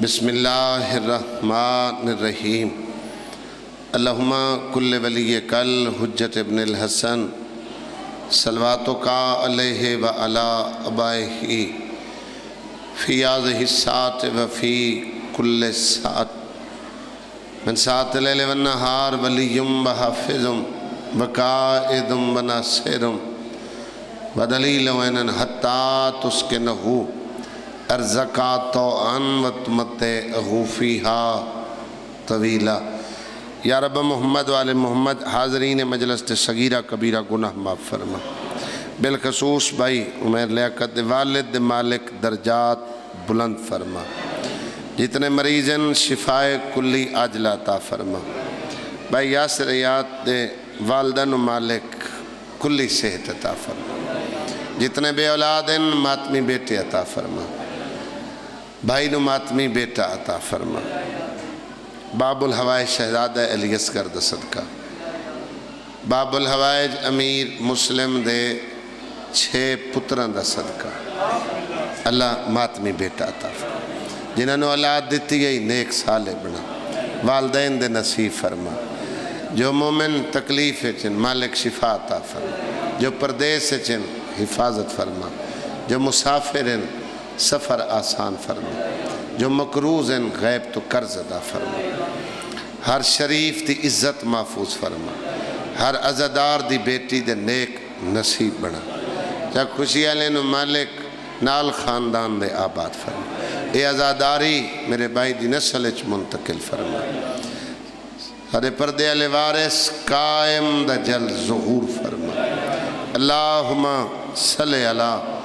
بسم اللہ الرحمن الرحیم اللہم کل ولی کل حجت ابن الحسن صلواتک علیہ وعلا ابائہ فی هذه الساعة وفی کل ساعة من ساعة اللیل والنہار ولی وحافظ وقائد وناصر ودلیل وینن حتی تسکنہو ارزقا طوعاً وتمتعہ فیہا طویلا۔ یا رب محمد وآل محمد حاضرین مجلس صغیرہ کبیرہ گناہ معاف فرما۔ بالخصوص بھائی عمیر لیاقت والد مالک درجات بلند فرما۔ جتنے مریضن شفائے کلی عاجلہ عطا فرما۔ بھائی یاسر یاد دے والدن مالک کلی صحت عطا فرما۔ جتنے بے اولادن ماتمی بیٹے عطا فرما۔ بھائی نو ماتمی بیٹا عطا فرما۔ باب الحوائج شہزادہ علی اصغر دا صدقہ۔ باب الحوائج امیر مسلم دے 6 پتران دا صدقہ۔ اللہ ماتمی بیٹا عطا فرما۔ جنہوں نے اولاد دیتی گئی نیک صالح بنا، والدین دے نصیب فرما۔ جو مومن تکلیف ہے چن مالک شفا عطا فرما۔ جو پردیس ہے چن حفاظت فرما۔ جو مسافر ہیں سفر آسان فرما۔ جو مقروض ہیں غیب تو قرض ادا فرما۔ ہر شریف دی عزت محفوظ فرما۔ ہر عزادار دی بیٹی دے نیک نصیب بنا۔ جا خوشی علیہ مالک نال خاندان دے آباد فرما۔ اے عزاداری میرے بھائی دی نسل اچ منتقل فرما۔ ہر پردے علی وارث قائم دا جل ظہور فرما۔ اللہم صلی علی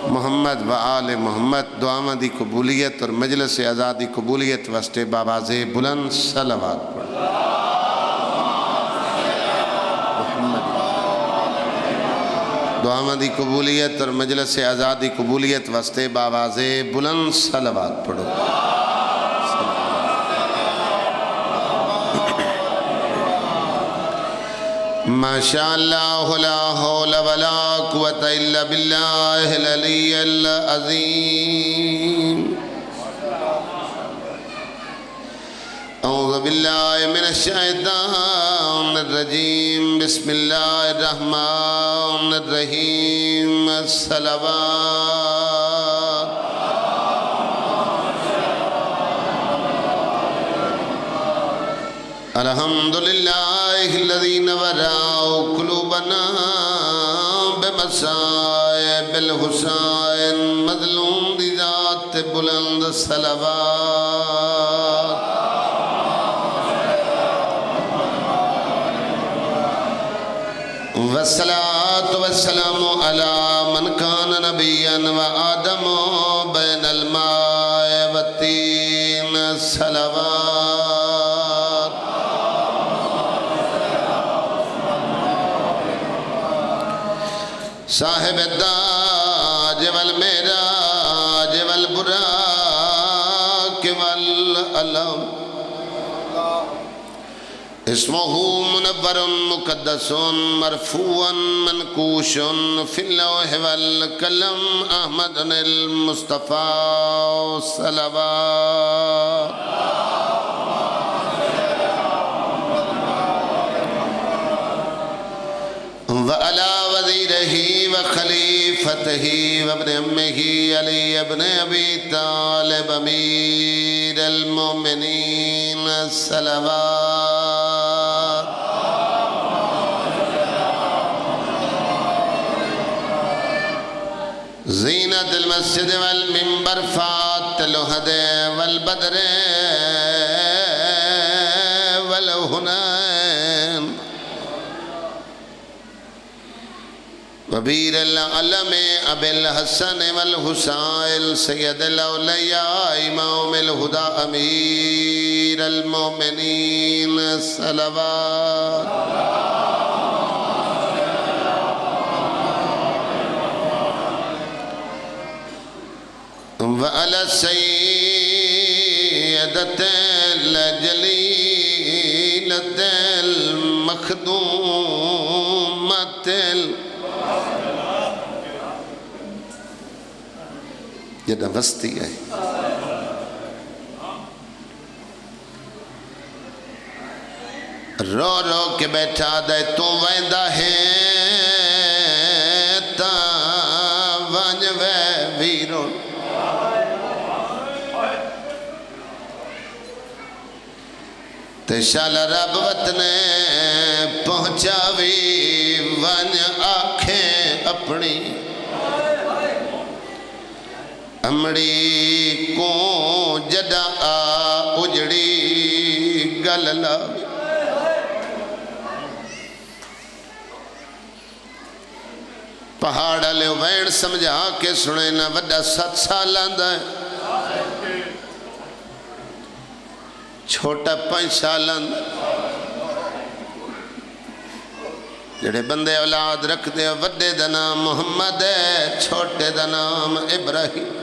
محمد و آل محمد۔ دعاواں دی قبولیت اور مجلس آزادی قبولیت واسطے بآواز بلند صلوات پڑھ۔ دعاواں دی قبولیت اور مجلس آزادی قبولیت واسطے بآواز بلند صلوات پڑھو۔ ماشاءاللہ لا حول ولا قوة الا باللہ العلی العظیم۔ اعوذ باللہ من الشیطان الرجیم۔ بسم اللہ الرحمن الرحیم۔ الصلوات۔ الحمدللہ الذی نور قلوبنا بمصائب الحسین۔ مظلوم دی ذات بلند صلوات۔ والصلاة والسلام علی من کان نبیا و آدم بین الماء والطین۔ صلوات۔ صاحب التاج والمعراج والبراق والعلم، اسمہ منور مقدس مرفوع منقوش فی اللوح والقلم احمد المصطفیٰ۔ صلوات۔ وعلى وزیرہ وخلیفتہ وابن امہ علی ابن ابی طالب امیر المومنین۔ صلوات۔ زینت المسجد والمنبر فات الوحد والبدر والہنین وبیر العلم ابی الحسن والحسین سید الاولیاء امام الہدا امیر المومنین۔ صلوات۔ وعلى السيدة الجليلة المخدومة جدہ وسطی ہے رو رو کے بیٹھا دے تو ویندا ہے تا ونج وے ویرو تے شال رب وطنے پہنچاوی ونج آنکھیں اپنی امڑی کو جدا آ اجڑی گل لاوی پہاڑ لے وین سمجھا کے سنے نہ وڈا 7 سال آندہ ہے چھوٹا 5 سال آندہ جڑے بندے اولاد رکھ دے وڈے دا نام محمد ہے چھوٹے دا نام ابراہیم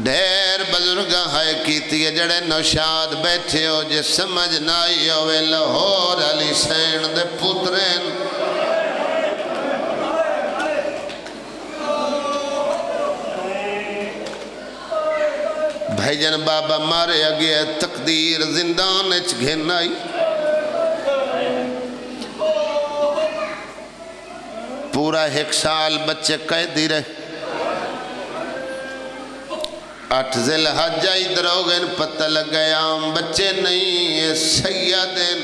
ڈھیر بزرگاں ہے کیتی ہے جڑے نوشاد بیٹھے ہو جے سمجھ نائی ہوئے لاہور علی سین دے پترین بھائی جان بابا مارے اگے تقدیر زندان اچ گھن آئی پورا 1 سال بچے قیدی رہے 8 ذی الحجہ ادھر ہو گئے پتہ لگ گیا ہم بچے نہیں ہیں سیدین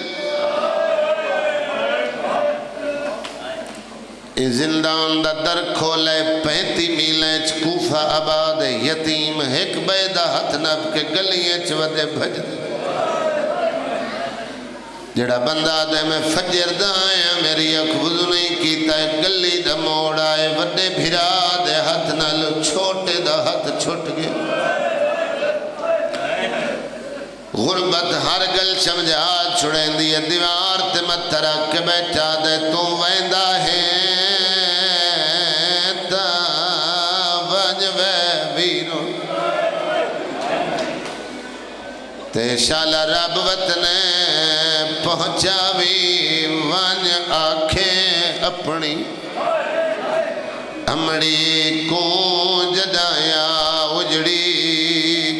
زندان دا در کھولے 35 میلیں کوفہ آباد یتیم ایک بیدہ ہتھ نب کے گلیاں چودے بھج دے جڑا بندہ دے میں فجر دائیں میری اکھ وضو نہیں کیتا ہے گلی دا موڑ آئے وڈے بھرا دے ہتھ نالو چھوٹے دا ہتھ چھوٹ گئے غربت ہر گل سمجھا چھڑیں دیا دیوار تے مترہ کے بیٹھا دے تو ویندہ ہے تا ونج وے ویرو تے شالا رب وطنے پہنچاوی ونج آنکھیں اپنی امڑی کو جدایا اجڑی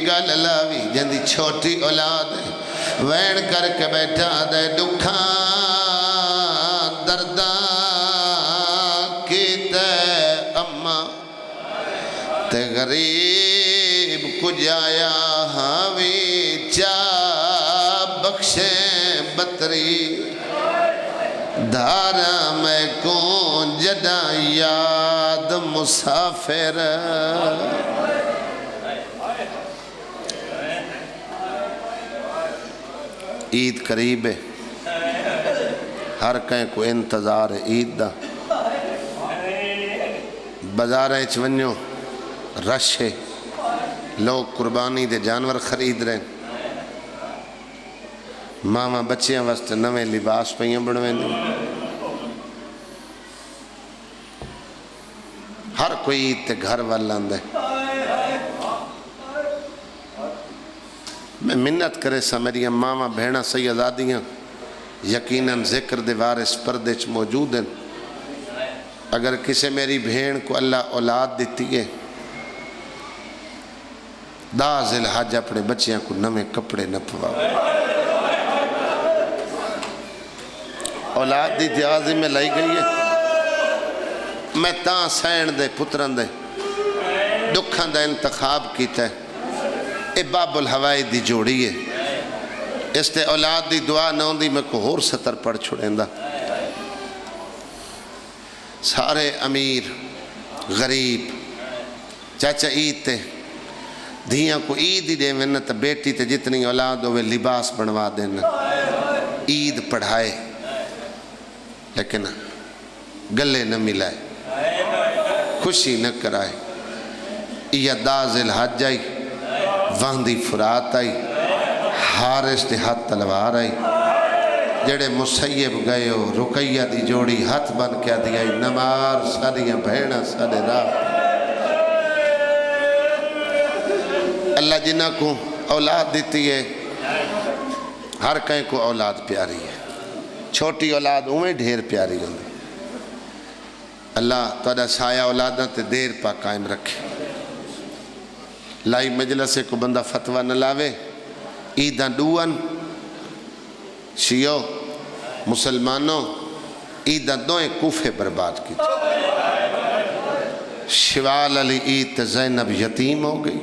گل لاوی جندی چھوٹی اولاد وین کر کے بیٹھا دے دکھاں درداں کی تے اماں تے غریب کو جایا ہاوی چا بخشیں بطری دھارا میں کون جدا یاد مسافر عید قریب ہے ہر کہیں کو انتظار ہے عید دا بازاریں چونیوں رش ہے لوگ قربانی دے جانور خرید رہے ہیں ماما بچیاں واسطے نویں لباس پہیاں بڑھویں دیں ہر کوئی عید تے گھر والان دے میں منت کرے سا میری ماما بہنہ سیدادیاں یقیناً ذکر دے وارث پردے چ موجود ہیں اگر کسے میری بہن کو اللہ اولاد دیتی ہے 10 ذی الحجہ اپنے بچیاں کو نمے کپڑے نہ پوا اولاد دی تیازی میں لائی گئی ہے میں تاں سین دے پتران دے دکھان دا انتخاب کیتا ہے اے باب الہوائی دی جوڑی ہے اس تے اولاد دی دعا نہ ہوندی میں کو ہور ستر پڑھ چھوڑیں دا سارے امیر غریب چاچا عید تے دھیاں کو عید ہی دے میں تا بیٹی تے جتنی اولاد ہوئے لباس بنوا دینا عید پڑھائے لیکن گلے نہ ملائے خوشی نہ کرائے یہ 10 ذی الحجہ آئی واندی فرات آئی حارس دے ہاتھ تلوار آئی جڑے مسیب گئے ہو رقیہ دی جوڑی ہاتھ بن کیا دیا نمار ساڑیاں بہنہ ساڑے راہ اللہ جنہ کو اولاد دیتی ہے ہر کہیں کو اولاد پیاری ہے چھوٹی اولاد اویں ڈھیر پیاری ہوندی اللہ تہاڈا سایہ اولاداں تے دیر پا قائم رکھے لائی مجلس کو بندہ فتوہ نہ لاوے عیداں ڈوان شیعو مسلمانوں عیداں دوئیں کوفے برباد کی شوال علی عید تے زینب یتیم ہو گئی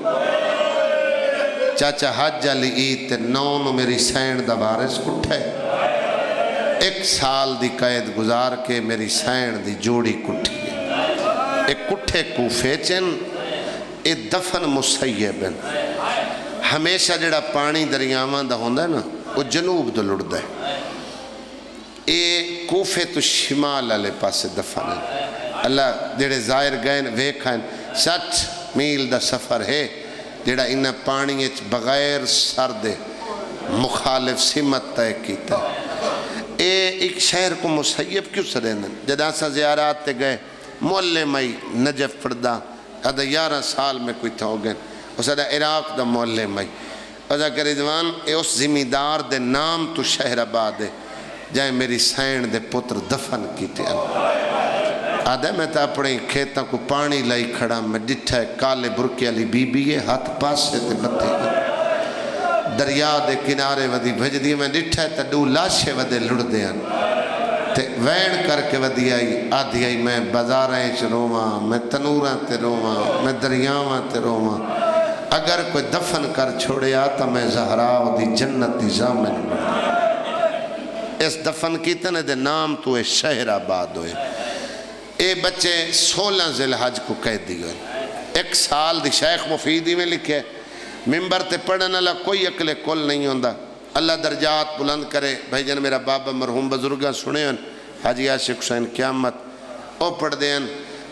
چاچا حج علی عید تے نونو میری سین دا وارث کٹھے 1 سال دی قید گزار کے میری سین دی جوڑی کٹھی ہے ایک کٹھے کوفے چن اے دفن مسیب ہیں ہمیشہ جڑا پانی دریاوان دا ہوندہ ہے نا وہ جنوب دا لڑ ہے اے کوفے تو شمال علی پاس دفن ہے اللہ جڑے ظاہر گئے ویکھائیں 60 میل دا سفر ہے جڑا انہا پانی بغیر سردے مخالف سمت طے کیتا اے ایک شہر کو مسیب کیوں سرین جدا سا زیارات تے گئے معلم نجف پردہ ادھا 11 سال میں کوئی تھا ہو گئے اس ادھا عراق دا معلم ادھا کہ رضوان اے اس زمیندار دے نام تو شہر آباد ہے جائے میری سین دے پتر دفن کیتے ہیں آدھے میں تا اپنے کھیتاں کو پانی لائی کھڑا میں ڈٹھا ہے کالے برکے علی بی بی ہے ہاتھ پاس سے تے بتے گا دریا دے کنارے ودی بھج دی میں ڈٹھا ہے تا 2 لاشے ودے لڑ دے ہیں تے وین کر کے ودی آئی آدھی آئی میں بازاریں چ رواں میں تنوراں تے رواں میں دریاواں تے رواں اگر کوئی دفن کر چھوڑے آتا میں زہراء دی جنت دی زامن اس دفن کیتنے دے نام تو شہر آباد ہوئے اے بچے 16 ذی الحج کو قید دی گئے 1 سال دی شیخ مفیدی میں لکھے ممبر تے پڑھنے لگا کوئی عقل کل نہیں ہوندہ اللہ درجات بلند کرے بھائی جن میرا بابا مرحوم بزرگاں سنے ہیں حاجی عاشق حسین قیامت او پڑھ دیں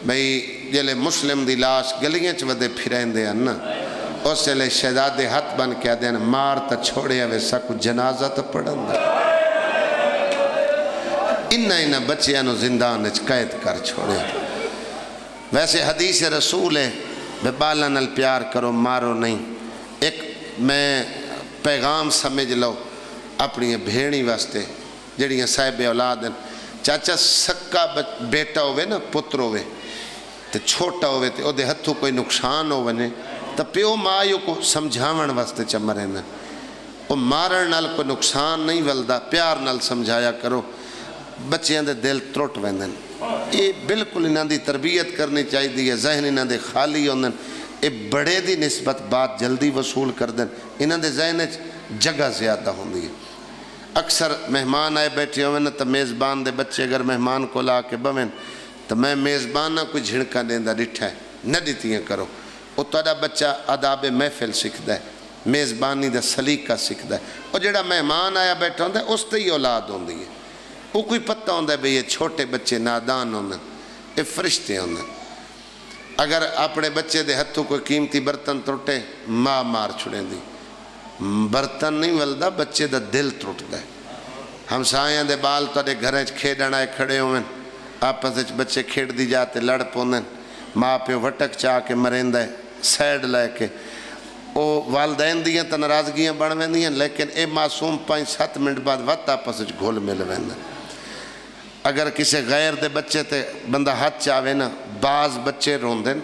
بھائی جلے مسلم دی لاش گلیاں چودے پھرین دیں نا اس سے لے شہزاد ہاتھ بن کیا دیں مار تا چھوڑے ویسا کو جنازہ تا پڑھن دیں انہا بچیاں زندان قید کر چھوڑے ویسے حدیث رسول ہے بے بالا نل پیار کرو مارو نہیں ایک میں پیغام سمجھ لو اپنی بھیڑی واسطے جڑیاں صاحب اولاد ہیں چاچا سکا بیٹا ہوئے نا پتر ہوئے تو چھوٹا ہوئے تو دے ہتھوں کوئی نقصان ہوئے تو پیو مایو کو سمجھاون واسطے چمرے نا وہ مارن نال کوئی نقصان نہیں ولدہ پیار نال سمجھایا کرو بچیاں دے دل ترٹ ویندن یہ بالکل انہاں دی تربیت کرنی چاہی دی ہے ذہن انہاں دے خالی ہوندن یہ بڑے دی نسبت بات جلدی وصول کر دیں انہاں دے ذہن جگہ زیادہ ہوندی ہے اکثر مہمان آئے بیٹھے ہوئے نا تو میزبان دے بچے اگر مہمان کو لا کے بویں تو میں میزبان نہ کوئی جھڑکا دیندہ ڈٹھا ہے نہ ڈٹیاں کرو وہ تھوڑا بچہ آداب محفل سکھدا ہے میزبانی دا سلیقہ سکھدا ہے اور جڑا مہمان آیا بیٹھا ہوندہ ہے اس تے ہی اولاد ہوندی ہے وہ کوئی پتہ ہوندہ ہے بھئی یہ چھوٹے بچے نادان ہوندہ یہ فرشتے ہوندہ اگر اپنے بچے دے ہتھوں کوئی قیمتی برتن ترٹے ماں مار چھڑیں دی برتن نہیں ولدہ بچے دا دل ترٹتا ہے ہم سائیاں دے بال تو دے گھریں کھیڑن آئے کھڑے ہوئے آپس بچے کھیڑ دی جاتے لڑ پوندن ماں پہ وٹک چاہ کے مرندہ ہے سیڈ لے کے وہ والدین دیاں تا ناراضگیاں بڑھ دیاں لیکن اے معصوم 5-7 منٹ بعد وقت آپس گھول مل ویندن اگر کسی غیر دے بچے تے بندہ ہاتھ چاہوے نا بعض بچے روندن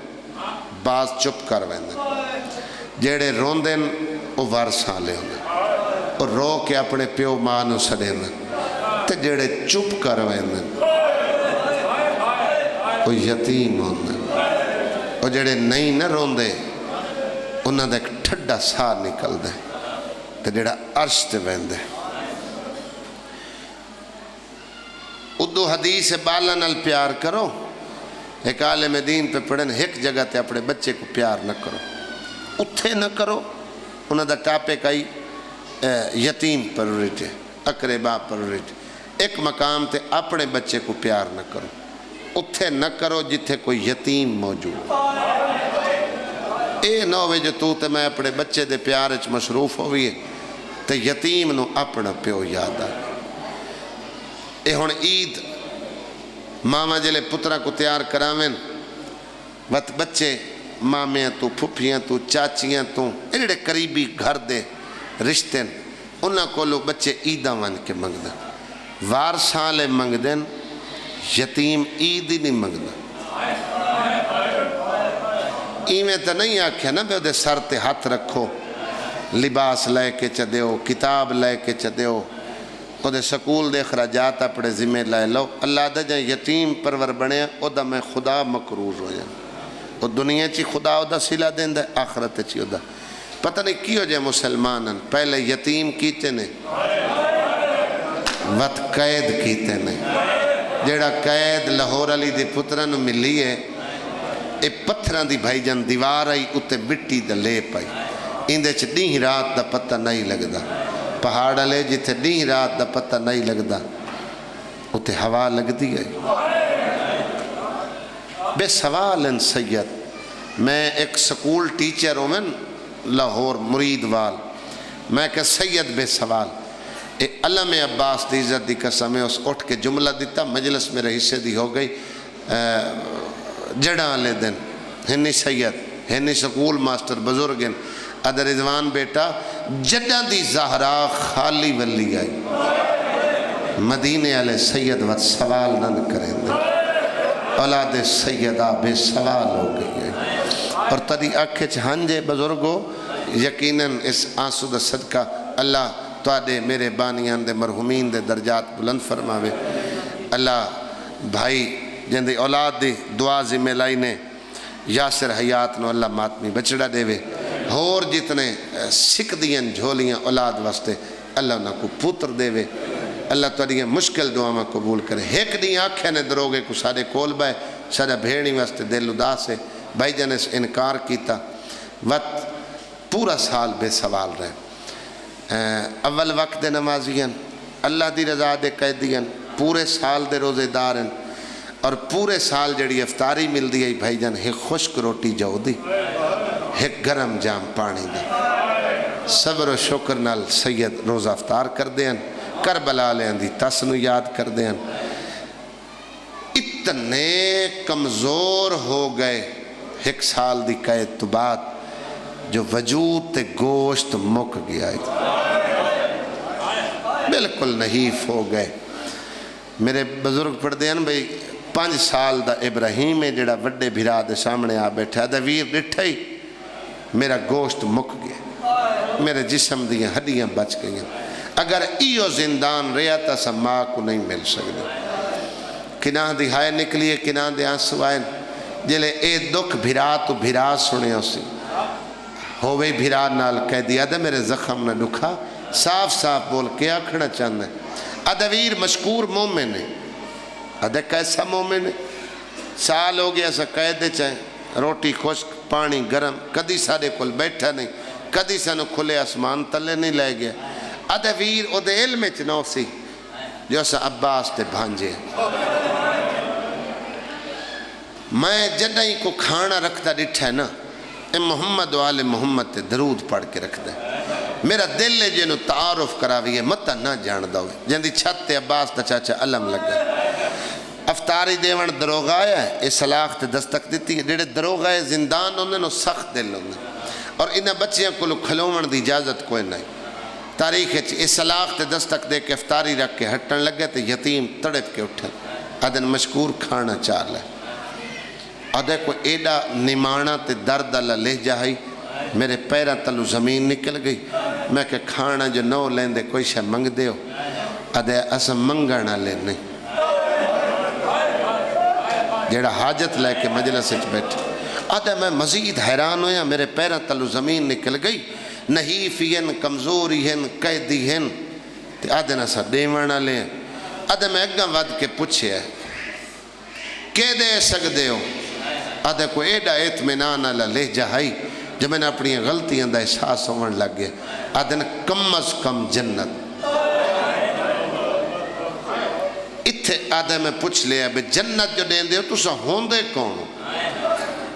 بعض چپ کر ویندن جیڑے روندن وہ وارثاں لے ہوندن اور رو کے اپنے پیو ماں نو سڑیندن تے جیڑے چپ کر ویندن وہ یتیم ہوندن اور جیڑے نہیں نہ روندے انہاں دا ایک ٹھڈا سا نکل دے تے جیڑا عرش تے ویندے ادو حدیث بالا نال پیار کرو ایک عالم دین پہ پڑھن ایک جگہ تے اپنے بچے کو پیار نہ کرو اتھے نہ کرو انہاں دا ٹاپے کئی یتیم پرورٹی اقربا پرورٹی ایک مقام تے اپنے بچے کو پیار نہ کرو اتھے نہ کرو جتھے کوئی یتیم موجود اے نوے جو تو تے میں اپنے بچے دے پیار اچ مصروف ہوئی ہے تے یتیم نو اپنا پیو یاد آ اے ہون عید ماما جلے پترہ کو تیار کراویں وقت بچے مامیاں تو پھپیاں تو چاچیاں تو ایڈے قریبی گھر دے رشتے انہاں کو لوگ بچے عیدہ ون کے منگ دیں وارثاں لے منگ دیں یتیم عید ہی نہیں منگ دیں ایویں تو نہیں آکھیا نا بے دے سر تے ہاتھ رکھو لباس لے کے چا دیو کتاب لے کے چا دیو او دے سکول دے اخراجات اپنے ذمہ لائے لو اللہ دا جائیں یتیم پرور بنیا او دا میں خدا مقرور ہو جائیں او دنیا چی خدا او دا سلا دیں دا آخرت چی او دا پتہ نہیں کی ہو جائے مسلمانن پہلے یتیم کیتے نے وط قید کیتے نے جیڑا قید لاہور علی دی پترن ملی ہے اے پتھران دی بھائی جان دیوار آئی اتے مٹی دا لے پائی اندے چھ دیں رات دا پتہ نہیں لگدا پہاڑ لے جتے دیں رات دا پتہ نہیں لگدا اتے ہوا لگ دی گئی بے سوال ان سید میں ایک سکول ٹیچر ہوں میں لاہور مرید وال میں کہ سید بے سوال اے علم عباس دی عزت دی قسم ہے اس اٹھ کے جملہ دیتا مجلس میرے حصے دی ہو گئی جڑا لے دن ہنی سید ہنی سکول ماسٹر بزرگن ادھر رضوان بیٹا جڑا دی زہرا خالی ولی آئی مدینے والے سید وقت سوال نہ کریں دے اولاد سیدہ بے سوال ہو گئی ہے اور تری آنکھیں ہنجے بزرگو یقیناً اس آنسو دا صدقہ اللہ توڑے میرے بانیان دے مرحومین دے درجات بلند فرماوے اللہ بھائی جن دی اولاد دی دعا ذمہ لائی نے یاسر حیات نو اللہ ماتمی بچڑا دے وے اور جتنے سکھ دین جھولیاں اولاد واسطے اللہ انہاں کو پوتر دے وے اللہ توڑی مشکل دعا میں قبول کرے ایک دی آنکھیں نے دروگے کو سارے کول بائے سارے بھیڑی واسطے دل اداس ہے بھائی جن اس انکار کیتا وقت پورا سال بے سوال رہے اول وقت دے نمازین اللہ دی رضا دے قیدین پورے سال دے روزے دارن اور پورے سال جڑی افطاری مل دی ہے بھائی جان ایک خشک روٹی جو دی ایک گرم جام پانی دی صبر و شکر نال سید روزہ افطار کر دیں کربلا لیں دی تسنو یاد کر دیں اتنے کمزور ہو گئے ایک سال دی قید تو بعد جو وجود تے گوشت مک گیا ہے بالکل نحیف ہو گئے میرے بزرگ پڑھ دیں بھئی 5 سال دا ابراہیم ہے جڑا وڈے بھرا دے سامنے آ بیٹھا دا ویر ڈٹھا ہی میرا گوشت مک گیا میرے جسم دیاں ہڈیاں بچ گئیں اگر ایو زندان رہا تا سا ماں کو نہیں مل سکتے کناں دی ہائے نکلیے کناں دے آنسو آئیں جلے اے دکھ بھرا تو بھرا سنے اسی ہوئے بھرا نال کہہ دیا دے میرے زخم نہ دکھا صاف صاف بول کے آکھنا چاہنا ہے ادویر مشکور مومن ہے ادھے کیسا مومن ہے سال ہو گیا سا قیدے چاہیں روٹی خشک پانی گرم کدی سارے کل بیٹھا نہیں کدی سانو کھلے آسمان تلے نہیں لے گیا ادویر او دے علم چنو سی جو سا عباس تے بھانجے میں جدہی کو کھانا رکھتا ڈٹھا ہے نا اے محمد والے محمد تے درود پڑھ کے رکھ دے میرا دل ہے جنہوں تعارف کراوی ہے متہ نہ جان دو جن دی چھت تے عباس تا چاچا علم لگا افطاری دیوان دروغ آیا ہے اس صلاح تے دستک دیتی ہے جڑے دروغ آئے زندان ہوندے نو سخت دل ہوندے اور انہیں بچیاں کو کھلومن دی اجازت کوئی نہیں تاریخ ہے اس صلاح تے دستک دے کے افطاری رکھ کے ہٹن لگے تے یتیم تڑپ کے اٹھن ادن مشکور کھانا چار لے ادھے کو ایڈا نمانا تے درد اللہ لے جائی میرے پیرہ تلو زمین نکل گئی میں کہ کھانا جو نو لین دے کوئی شے منگ دے ہو ادھے اسا منگانا لینے جیڑا حاجت لے کے مجلس اچھ بیٹھے ادھے میں مزید حیران ہویا میرے پیرہ تلو زمین نکل گئی نحیفی ہیں کمزوری ہیں قیدی ہیں تے ادھے نسا دیوانا لیں ادھے میں اگاں ود کے پوچھے ہے کہ دے سک دے ہو ادھے کو ایڈا اطمینان اللہ لے جائی جب میں نے اپنی غلطیاں دا احساس ہونے لگ گئے ادھے کم از کم جنت اتھے ادھے میں پوچھ لیا بے جنت جو دیں دے ہو تو سا ہوندے کون ہو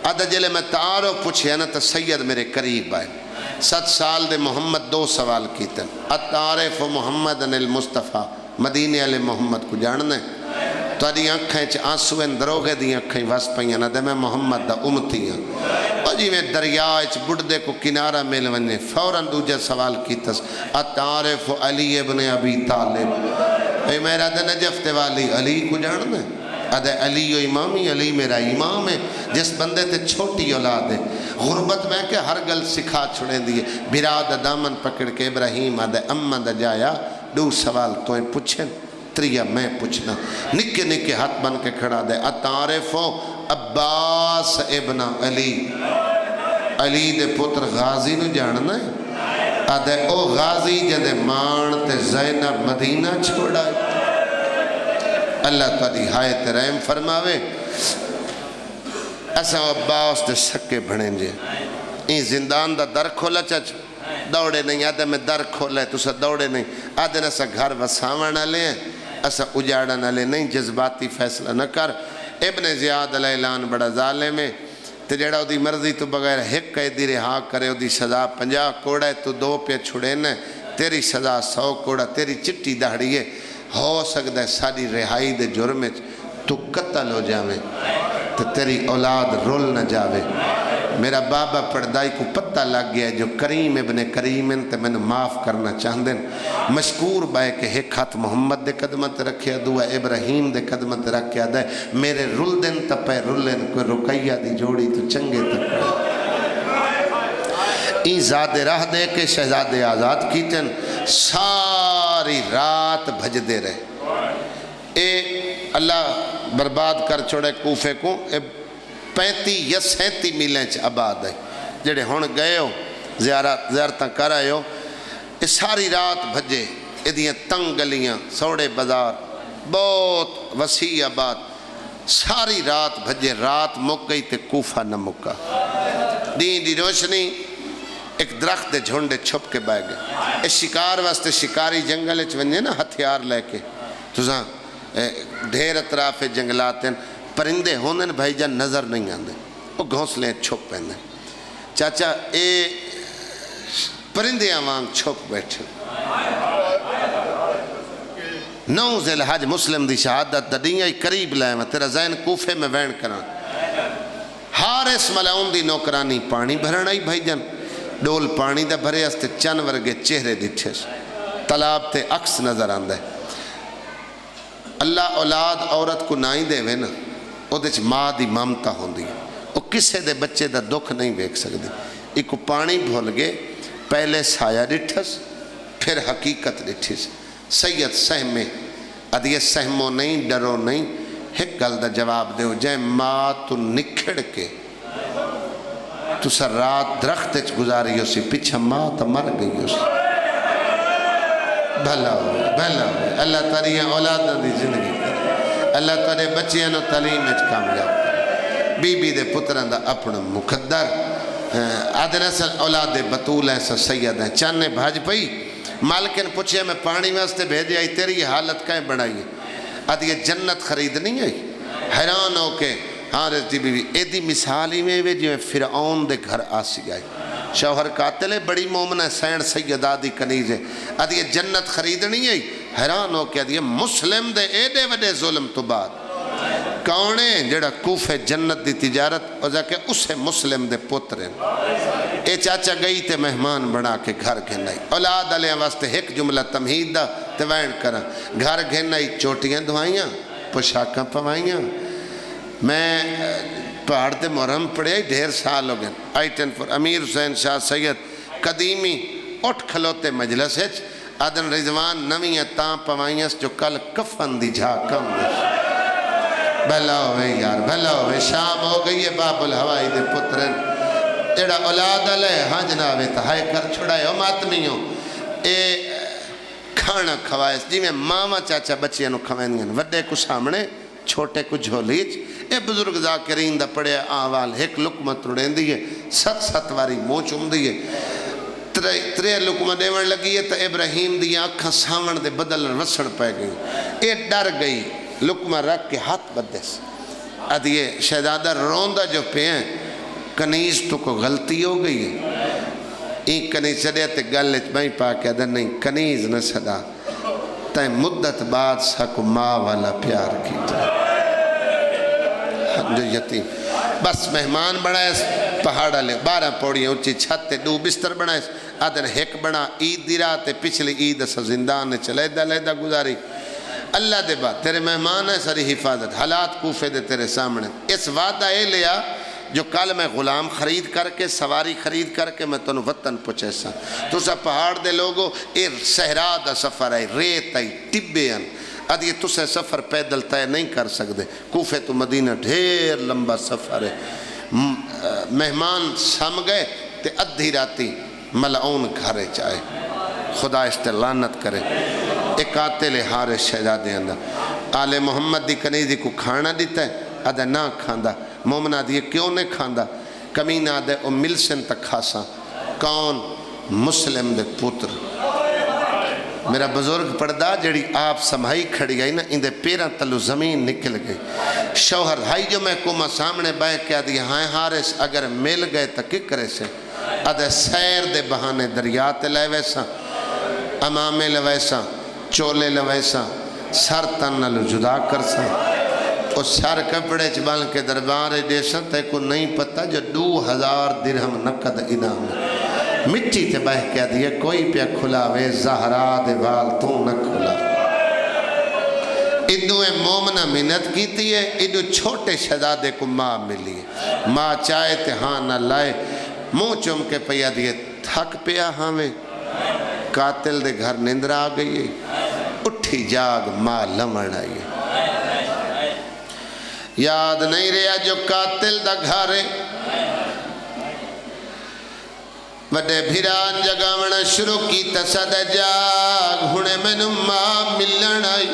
ادھے جلے میں تعارف پوچھے نا تو سید میرے قریب آئے 7 سال دے محمد 2 سوال کیتے ہیں اتعارف محمد المصطفیٰ مدینے علی محمد کو جاننے تو دی آنکھیں چھ آنسویں دروگے دی آنکھیں واس پہیاں نہ دے میں محمد دا امتی ہیں اور جی میں دریائے چھ بڑھدے کو کنارہ مل وننے فوراں دوجہ سوال کیتا اتعارف علی ابن ابی طالب اے میرا دے نجف تے والی علی کو جاننے ادھے علی و امامی علی میرا امام ہے جس بندے تے چھوٹی اولاد ہے غربت میں کہ ہر گل سکھا چھڑیں دیئے بھرا دا دامن پکڑ کے ابراہیم آدھے اممہ دا جایا دو سوال تویں پوچھیں تریا میں پوچھنا نکے نکے ہاتھ بن کے کھڑا دے اتعرفو عباس ابن علی علی دے پتر غازی نو جاننا ہے آدھے او غازی جدے مان تے زینب مدینہ چھوڑا ہے اللہ تعالی حایت رحم فرماوے ایسا عباس دے سکے بھڑیں جے این زندان دا در کھولا چاچ دوڑے نہیں آدھے میں در کھولا ہے تو سا دوڑے نہیں آدھے ایسا گھر وساونا لے ایسا اجاڑنا لے نہیں جذباتی فیصلہ نہ کر ابن زیاد علیہ اعلان بڑا ظالم ہے تے جڑا دی مرضی تو بغیر ایک قیدی رہا کرے دی سزا 50 کوڑا ہے تو 2 پہ چھڑے نہ تیری سزا 100 کوڑا تیری چٹی دہڑی ہے ہو سکتا ہے ساری رہائی دے جرم تو قتل ہو جاویں تو تیری اولاد رول نہ جاوے میرا بابا پردائی کو پتہ لگ گیا ہے جو کریم ابن کریم تے میں نے معاف کرنا چاہندیں مشکور بائے کہ ایک ہاتھ محمد دے قدمت رکھیا دعا ابراہیم دے قدمت رکھیا دے میرے رول دن تپے رولن کوئی رکیہ دی جوڑی تو چنگے تک این زاد راہ دے کے شہزاد آزاد کیتن ساری رات بھج دے رہے اے اللہ برباد کر چھوڑے کوفے کو 35 یا 37 میلیں چھ آباد ہے جڑے ہون گئے ہو زیارتاں کر آئے ہو یہ ساری رات بھجے ادھیاں تنگ گلیاں سوڑے بازار بہت وسیع آباد ساری رات بھجے رات مک گئی تے کوفہ نہ مکا دین دی روشنی ایک درخت دے جھنڈے چھپ کے بائے گئے اس شکار واسطے شکاری جنگل ونجے نا ہتھیار لے کے تو ساں ڈھیر اطراف جنگلات ہیں پرندے ہوندے بھائی جان نظر نہیں آندے وہ گھونسلیں چھپ پہندے چاچا اے پرندے آوانگ چھپ بیٹھے 9 ذی الحج مسلم دی شہادت دا دنیا قریب لائے میں تیرا ذہن کوفے میں وین کران حارس ملاؤن دی نوکرانی پانی بھرن آئی بھائی جان ڈول پانی دا بھرے استے چن ورگے چہرے دیٹھے تلاب تے عکس نظر آندے اللہ اولاد عورت کو نائی دے وے نا او دے چھ ماں دی ممتا ہوندی او کسے دے بچے دا دکھ نہیں بیک سکتی ایک پانی بھول گے پہلے سایہ ڈٹھس پھر حقیقت ڈٹھس سید سہمے ادھے سہمو نہیں ڈرو نہیں ایک گل دا جواب دے ہو جائے ماں تو نکھڑ کے تو سر رات درخت چھ گزاری ہو سی پیچھا ماں تا مر گئی ہو سی بھلا ہوئے اللہ تعالی اولاد دی زندگی کرے اللہ تعالی بچیاں نو تعلیم اچھ کامیاب کرے بی بی دے پتران دا اپنا مقدر آدھے نسل اولاد بطول ایسا سید ہیں چانے بھاج پئی مالکن پوچھے میں پانی واسطے بھیجے آئی تیری حالت کہیں بڑھائی ہے آدھے یہ جنت خرید نہیں آئی حیران ہو کے ہاں رضی بی بی ایدی مثالی میں وے جو فرعون دے گھر آسی آئی شوہر قاتل ہے بڑی مومنہ سین سیدہ دی کنیز ہے آدھے یہ جنت خریدنی ہے حیران ہو کے آدھے یہ مسلم دے ایڈے وڈے ظلم تو بعد کونے جڑا کوفے جنت دی تجارت اور جا کے اسے مسلم دے پتر ہیں اے چاچا گئی تے مہمان بنا کے گھر گھنائی اولاد علیہ واسطے ایک جملہ تمہید دا توین کرا گھر گھنائی چوٹیاں دھوائیاں پوشاکاں پوائیاں میں پہاڑ تے محرم پڑے ڈھیر سال ہو گئے آئیٹن پر امیر حسین شاہ سید قدیمی اٹھ کھلوتے مجلس ہے آدن رضوان نویاں تاں پوائیاں جو کل کفن دی جھاکم دے بھلا ہوئے یار بھلا ہوئے شام ہو گئی ہے باب الہوائی دے پترن جڑا اولاد علیہ ہاں جنابے تہائے کر چھڑائے ہو ماتمیوں اے کھانا کھوائے جی میں ماما چاچا بچیاں نو کھوائیں وڈے کو سامنے چھوٹے کو جھولیچ اے بزرگ ذاکرین دا پڑے آوال ایک لکمت رڑین دیئے 7 واری موچ دیئے 3 لکمت دیوڑ لگی ہے تا ابراہیم دی آنکھاں سامن دے بدل رسڑ پہ گئی اے ڈر گئی لکمہ رکھ کے ہاتھ بدس ادھیے شہزادہ روندہ جو پہ ہیں کنیز تو کو غلطی ہو گئی ہے ایک کنیز چڑھے تے گلچ میں پاکے ادھر نہیں کنیز نہ صدا تائیں مدت بعد ساکو ماں والا پیار کی جائے جو یتیم بس مہمان بنائے پہاڑا لے 12 پوڑیاں اونچی چھتے 2 بستر بنائے آدھر ایک بنا عید دی رات پچھلی عید سا زندان نے چلے دا گزاری اللہ دے بعد تیرے مہمان ہے ساری حفاظت حالات کوفے دے تیرے سامنے اس وعدہ اے لیا جو کل میں غلام خرید کر کے سواری خرید کر کے میں تنوں وطن پہنچے سا تو سا پہاڑ دے لوگو اے صحرا دا سفر ہے ریت ہے ٹبے ہیں اد یہ تسے سفر پیدل طے نہیں کر سکتے کوفے تو مدینہ ڈھیر لمبا سفر ہے مہمان سم گئے تے ادھی راتی ملعون گھرے چاہے خدا اس تے لعنت کرے ایک قاتل حارث شہزادے اندر آل محمد دی کنیزی کو کھانا دیتا ہے ادھا نہ کھاندا مومنہ دیئے کیوں نہیں کھاندا کمینہ دے او ملسن تک کھاسا کون مسلم دے پوتر میرا بزرگ پڑھدا جڑی آپ سمجھائی کھڑی گئی نا اندے پیران تلو زمین نکل گئی شوہر ہائی جو میں کومہ سامنے بائے کیا دی ہائیں حارث اگر مل گئے تا کی کرے سے ادھے سیر دے بہانے دریات لے ویسا امامے لے ویسا چولے لے ویسا سر تن نلو جدا کر سا اور سر کپڑے چبال کے دربار دیسا تے کو نہیں پتا جو 2000 درہم نقد انعام مٹی تے بہ کیا دیا کوئی پیا کھلا وے زہرا دے وال تو نہ کھلا ادو مومنہ منت کیتی ہے ادو چھوٹے شہزادے کو ماں ملی ہے ماں چاہے تے ہاں نہ لائے منہ چم کے پیا دیئے تھک پیا ہاں وے قاتل دے گھر نندر آ گئی ہے اٹھی جاگ ماں لمن آئی ہے یاد نہیں رہا جو قاتل دا گھارے وڈے بھیران جگاونا شروع کی تصد جاگ ہونے میں نماں ملن آئی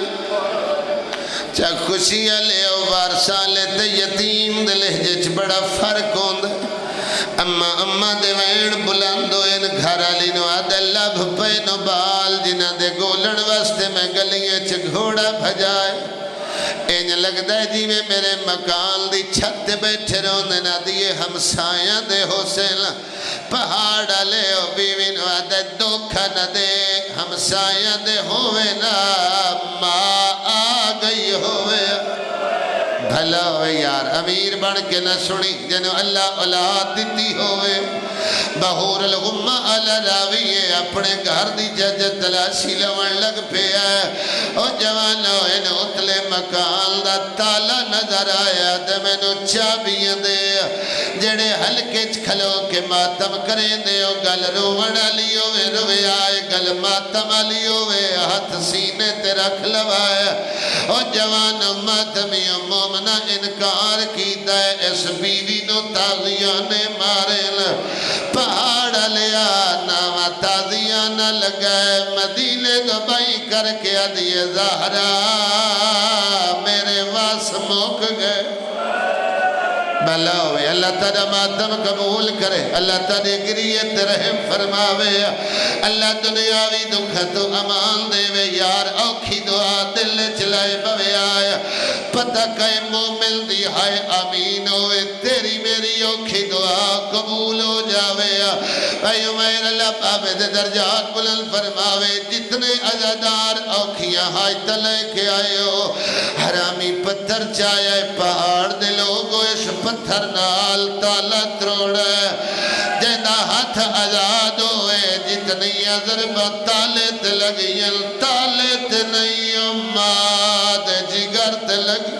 چاہ خوشیاں لے او وارسان لے تے یتیم دے لہجے چ بڑا فرق ہوندہ اماں دے وین بلندو ان گھرہ لینو آدھے لب پینو بال جنہ دے گولن واسطے میں گلیاں چ گھوڑا بھجائے اینج لگ دے جی میں میرے مکان دی چھت بیٹھے روندے نہ دیئے ہمسایاں دے حسین پہاڑا لے او بیوین وعدے دکھا نہ دے ہمسایاں دے ہوئے نا ماں آ گئی ہوئے بھلا ہوئے یار امیر بڑھ کے نہ سنی جنو اللہ اولاد دیتی ہوئے بہور الغمہ علی راویے اپنے گھر دی جج تلاشی لون لگ پیا او جوانو ان اتلے مکان دا تالا نظر آیا دے میں نو چابیاں دے جڑے ہلکے کھلو کے ماتم کریں دے او گل روون علیو وے روے آئے گل ماتم علیو وے ہاتھ سینے تے رکھ لوائے او جوانو ماتمیوں مومنہ انکار کی دے اس بیوی نو تاغیانے مارے پہاڑ لیا ناما تازیانہ لگائے مدینے دبائی کر کے ادیے زہرا میرے واس موک گئے بھلا ہوئے اللہ تعالیٰ ماتم قبول کرے اللہ تعالیٰ گریت رحم فرماوے اللہ دنیاوی دکھا تو امان دے وے یار اوکھی دعا دل چلائے بوے آیا پتہ کئے مومن دی ہائے آمین ہوئے تیری میری اوکھی دعا قبول ہو جاوے اے عمیر اللہ پاپے درجات بلند فرماوے جتنے عزادار اوکھیاں ہائے تلے کے آئے ہو حرامی پتھر چاہے پہاڑ دے لوگو اس پتھر نال تالا تروڑے جیدہ ہاتھ آزاد ہوئے جتنی ضربہ تالت لگی تالت نہیں اماد جگرت لگی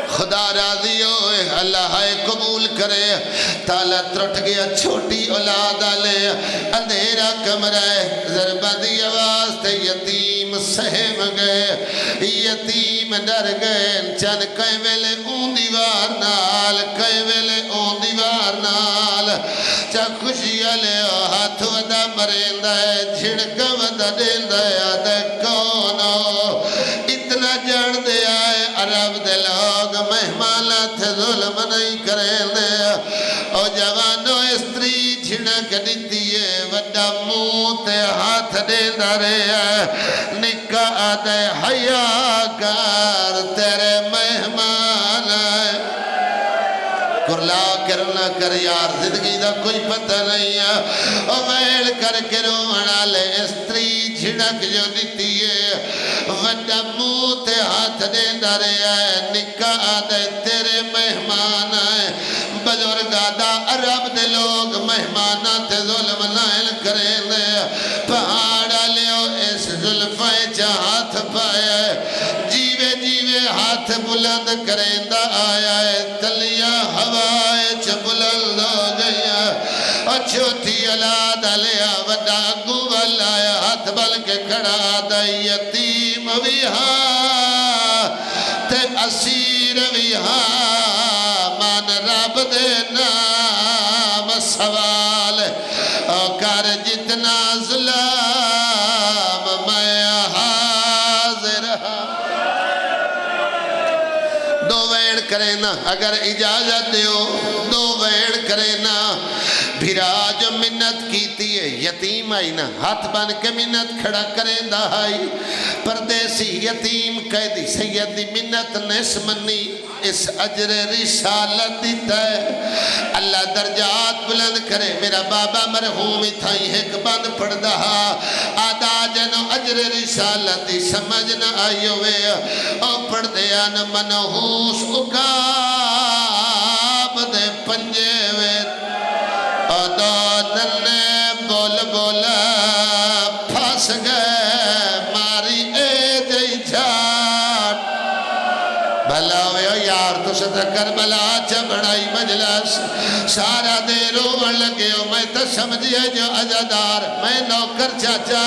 خدا راضی ہوئے اللہ قبول کرے تالا ترٹ گیا چھوٹی اولاد آلے اندھیرا کمرہ ضربہ دی آواز تے یتیم سہم گئے یتیم ڈر گئے چن کئی ویلے اون دیوار نال کئی ویلے اون دیوار نال چا خوشی آلے ہاتھ ودا مرندہ ہے جھڑک ودا دیندہ ہے آدھے کونو اتنا جان دے آئے عرب دے لوگ مہمانات ظلم نہیں کریں دے او جوانو استری جھڑک دیتی ہے وڈا موتے ہاتھ دیندہ رہے نکاح آدھے حیاء کار تیرے مہمان ہے کرلا کرنا کر یار زندگی دا کوئی پتہ نہیں ہے او ویل کر کے رونا لے استری جھڑک جو دیتی ہے وڈا موتے ہاتھ دیندہ رہے نکاح آدھے تیرے مہمان ہے بزرگ آدھا عرب دے لوگ مہمانات ظلم نائل کریں دے پہاڑا لیو اس ظلفہ چا ہاتھ پائے جیوے جیوے ہاتھ بلند کریندا آیا ہے تلیاں ہوائے چ بلند ہو گیا چھوٹی اولاد لیا وڈا اگوں ول آیا ہاتھ بل کے کھڑا دا یتیم بھی ہاں تے اسیر بھی ہاں مان رب دے نام سوال کر جتنا ظلم میں حاضر ہاں دو ویڑ کرے نا اگر اجازت دیو دو ویڑ کرے نا بھیرا جو منت کیتی ہے یتیم آئی نا ہاتھ بان کے منت کھڑا کریں دا آئی پردیسی یتیم قیدی سیدی منت نیس منی اس اجر رسالت دیتا ہے اللہ درجات بلند کرے میرا بابا مرحومی تھائی ایک بند پڑھ دہا آدھا جنو اجر رسالت دی سمجھ نہ آئی ہوئے او پڑھ دیا نہ منحوس اکاب دے پنجے وے بول بولا پھاس گئے ماری اے جئی جھاٹ بھلا ہوئے یار تو صدر کربلا چا بڑائی مجلس سارا دے روڑ لگے ہو میں تو سمجھے جو عزادار میں نوکر چاچا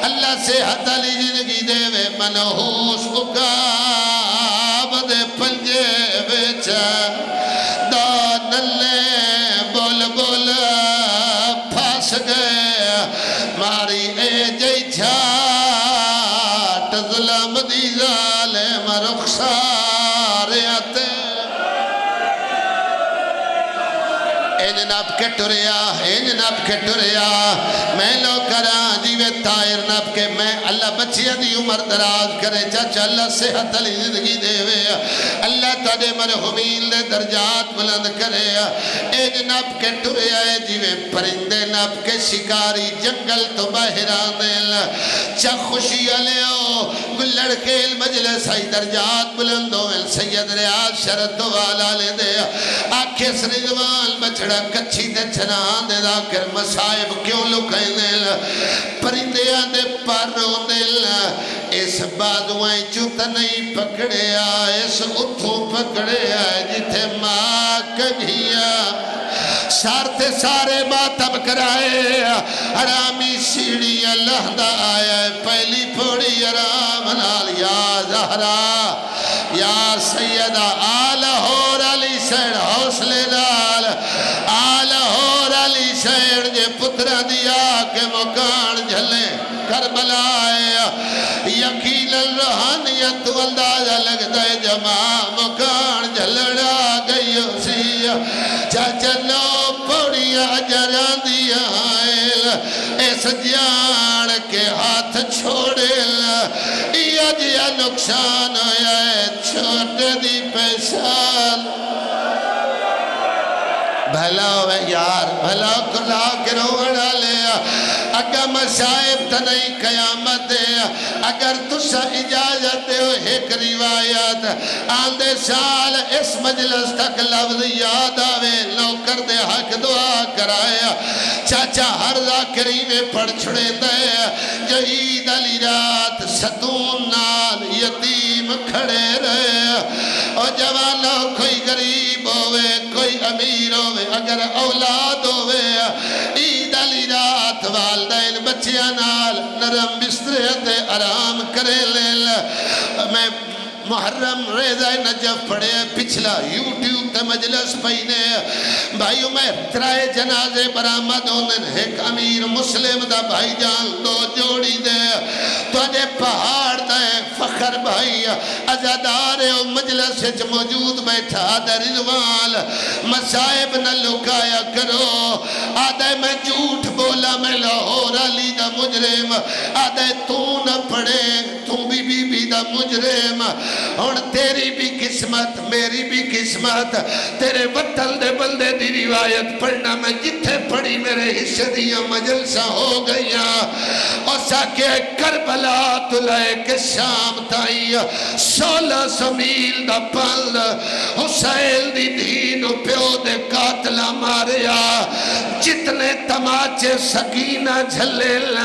اللہ سے حد علی زندگی دے وے منحوس اکاب دے پنجے بیچا دا نلے بول بول پھاس گئے ماری اے جئی جھاٹ ظلم دی ظالم رخساریت اے جناب کے ٹریا میں لو کران جیوے تائر نب کے میں اللہ بچیاں دی عمر دراز کرے چاچا اللہ صحت علی زندگی دے وے اللہ تاڑے مرحومین دے درجات بلند کرے اے جناب کے ٹریا ہے جیوے پرندے نب کے شکاری جنگل تو باہران دل چا خوشی علیو گلڑ کھیل مجلس آئی درجات بلند ہوئے سید ریاض شرط والا لے دے آنکھیں سرزوان بچڑا کچھی دے چھنان دے داکر مسائب کیوں لکھیں دل پرندیاں دے پاروں دل اس بادوائیں چوتا نہیں پکڑے آئے اس اتھوں پکڑے آئے جتھے ماں کگھیا سارتے سارے باتب کرائے حرامی سیڑھی اللہ دا آیا ہے پہلی پھوڑی حرام نال یا زہرا یا سیدہ آلہ اور علی سیڑ حوصلے نال آلہ اور علی سیڑ جے پترہ دیا کے مکان جھلے کربلا آئے یقین الروحانیت والدازہ لگتا ہے جماع مکان جھلڑا گئی اسی چاچا نو پوڑیاں جران دیا آئل اس جان کے ہاتھ چھوڑل یا جیا نقصان ہویا ہے چھوٹے دی پیسال بھلا ہوئے یار بھلا کلا کے روڑا لیا اگر مسائب تا نہیں قیامت دے اگر تسا اجازت دے ہو ایک روایت آندے سال اس مجلس تک لفظ یاد آوے نوکر دے حق دعا کرائے چاچا ہر ذاکری میں پڑھ چھڑے دے جو عید علی رات ستون نال یتیم کھڑے رہے اور جوانوں کوئی غریب ہوئے کوئی امیر ہوئے اگر اولاد ہوئے عید علی رات والدین بچیاں نال نرم بسترے آرام کرے لے میں محرم ریزہ نجف پڑھے پچھلا یوٹیوب تے مجلس پہنے بھائیو میں ترائے جنازے برآمد ہوندن ایک امیر مسلم دا بھائی جان دو جوڑی دے تو اجے پہاڑ دے فخر بھائی ازادار مجلس وچ موجود بیٹھا دے رضوان مسائب نہ لکایا کرو آدھے میں جھوٹ بولا میں لاہور علی دا مجرم آدھے تو نہ پڑھے تو بی دا مجرم اور تیری بھی قسمت میری بھی قسمت تیرے وطن دے بندے دی روایت پڑھنا میں جتھے پڑھی میرے حصے دیا مجلسہ ہو گیا اور ساکے کربلا تلائے کے شام تائی 1600 میل دا پل حسین دی دین پیو دے قاتلہ ماریا جتنے تماچے سکینہ جھلیل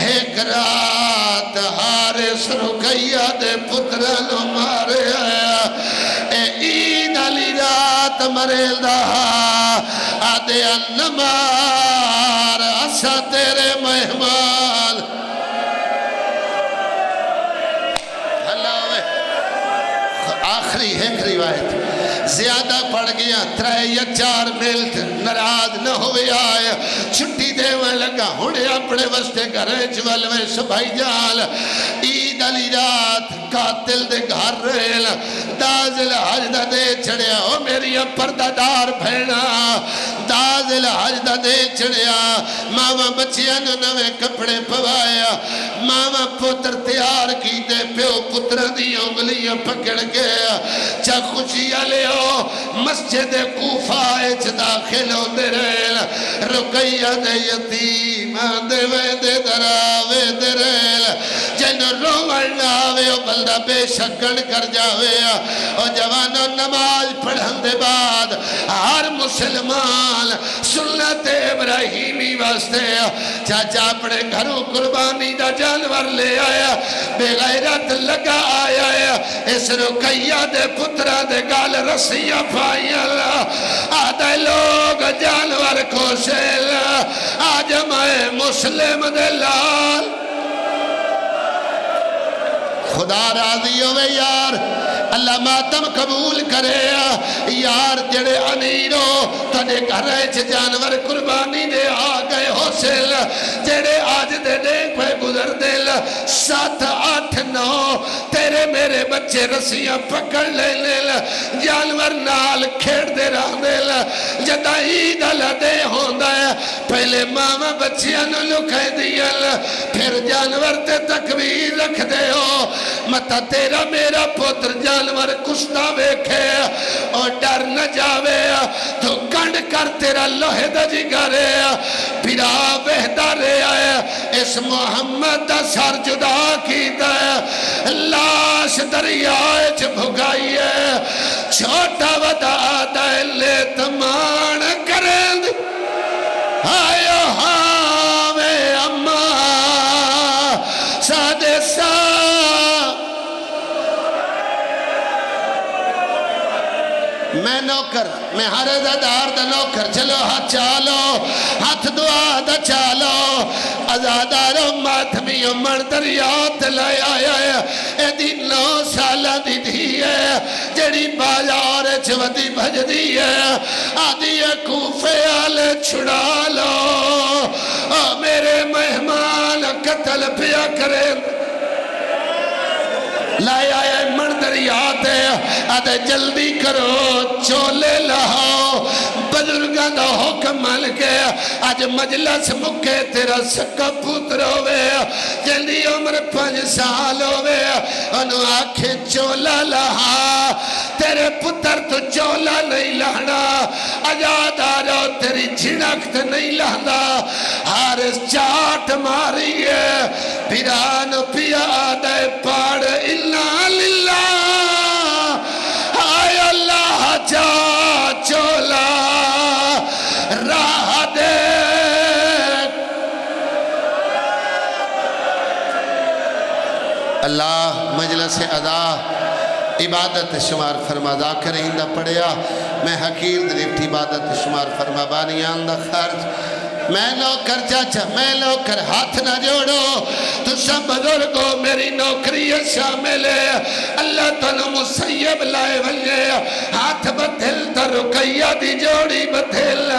ایک رات حارث رقیہ دے پترانو مارے آیا اے عید علی رات مرے دا آدھے انمار اسا تیرے مہمان آخری ایک روایت زیادہ پڑھ گیا 3 یا 4 میل ناراض نہ ہوئے آئے چھٹی دے میں لگا ہونے اپنے وستے گھرے چولوے سبھائی جال عید علی رات قاتل دے گھر ریل دازل حجدہ دے چڑیا او میری پردہ دار بھینا دازل حجدہ دے چڑیا ماما بچیاں نوے کپڑے پوایا ماما پتر تیار کی دے پیو پتر دی انگلیاں پکڑ گیا چا خوشی آلے ہو مسجد کوفہ اچ داخل ہو دے ریل رقیہ دے یتیم دے وے دے دراوے دے ریل جن رومن آوے او بلدہ بے شکن کر جاوے او جوانو نماز پڑھن دے بعد ہر مسلمان سنت ابراہیمی واسطے چاچا اپنے گھروں قربانی دا جانور لے آیا بے غیرت لگا آیا اس رقیہ دے پترہ دے گال رسیہ پائی اللہ آدھے لوگ جانور کو سیل آج میں مسلم دے لال خدا راضی ہوئے یار اللہ ماتم قبول کرے یار جڑے انیرو تنے گھرے چھ جانور قربانی دے آگئے ہو سل جڑے آج دے دیکھ پہ گزر دل 7 8 9 تیرے میرے بچے رسیاں پکڑ لے لیل جانور نال کھیڑ دے رہ دل جدہ عید اللہ دے ہوندہ ہے پہلے ماما بچیاں نو لکھے دیل پھر جانور تے تکبیر رکھ دے ہو متا تیرا میرا پتر جانور کشتا بیکھے اور ڈر نہ جاوے تو کنڈ کر تیرا لوہے دا جگرے پیرا بہدہ رے آئے اس محمد دا سر جدا کی دے لاش دریائے چھ بھگائی ہے چھوٹا ودا دے لے تمان کریں آئیو ہاوے اممہ سادے میں نوکر میں ہر ازادار دا نوکر چلو ہاتھ چالو ہاتھ دعا دا چالو ازادار ماتمی عمر دریات لائے آیا ہے اے دی 9 سالہ دی دی ہے جڑی بازار چودی بھج دی ہے آدھی کوفے آلے چھڑا لو میرے مہمان قتل پیا کریں لائے آئے مردریات ہے آدھے جلدی کرو چولے لہو بزرگاں دا حکم مل گیا آج مجلس مکے تیرا سکا پتر ہوئے جلدی عمر 5 سال ہوئے انہوں آنکھیں چولا لہا تیرے پتر تو چولا نہیں لہنا آجاد آجو تیری جھڑکت نہیں لہنا حارث چاٹ ماری ہے پیران پیا آدھے پاڑ اللہ للہ آئے اللہ جا چولا راہ دے اللہ مجلس ادا عبادت شمار فرما دا کریں دا پڑیا میں حقیر دریفت عبادت شمار فرما بانی آندہ خرج میں نوکر چاچا میں نوکر ہاتھ نہ جوڑو تو سب بزرگو میری نوکری شامل ہے اللہ تنو مسیب لائے ولے ہاتھ بدھل تا رقیہ دی جوڑی بدھل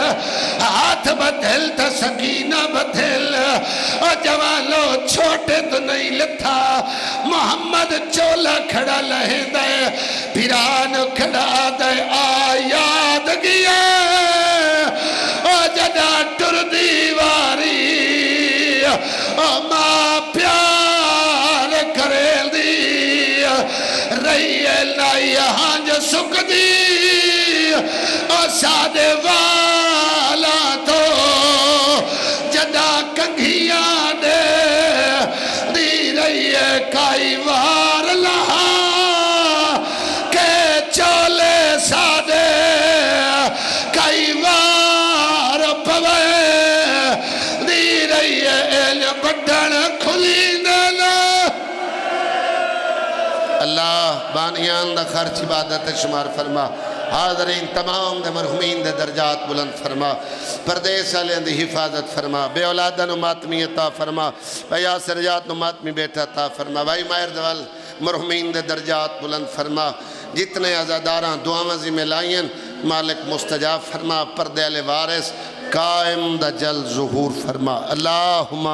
ہاتھ بدھل تا سکینہ بدھل اور جوانو چھوٹے تو نہیں لتھا محمد چولا کھڑا لہے دے پیران کھڑا دے آیاد گیا اور جدا ٹر دیواری ماں پیار کرے دی رہی لائی ہانج سکھ دی اور سادے والا تو جدا کنگھیاں دے دی رہی کائی وار لہا کہ چولے سادے کائی وار پوے بیان دا خرچ عبادت شمار فرما حاضرین تمام دے مرحومین دے درجات بلند فرما پردیس علیہ دی حفاظت فرما بے اولادہ نو ماتمی عطا فرما بھائی یاسر جات نو ماتمی بیٹا عطا فرما بھائی ماہر دوال مرحومین دے درجات بلند فرما جتنے عزاداراں دعا میں لائیں مالک مستجاب فرما پردے علی وارث قائم دا جل ظہور فرما اللہم